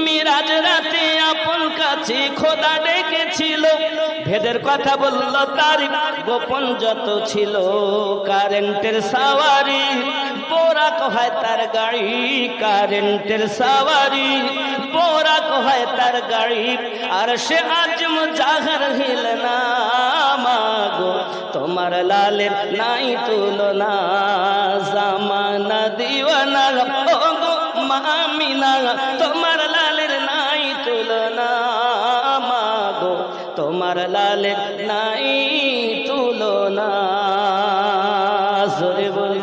মিরাজ রাতে আপন কাছে খোদা ডেকেছিল, ভেদের কথা বলল তার গোপন যত ছিল। কারেন্টের সাওয়ারি বোরাক হয় তার গাড়ি, কারেন্টের সাওয়ারি বোরাক হয় তার গাড়ি। আর সে আজম জাহার হিল না মাগো, তোমার লালের নাই তুলনা। জামানা দিওয়ানা ও গো মামিনা, তোমার লালের নাই তুলনা মাগো, তোমার লালের নাই তুলনা। জোরে বলি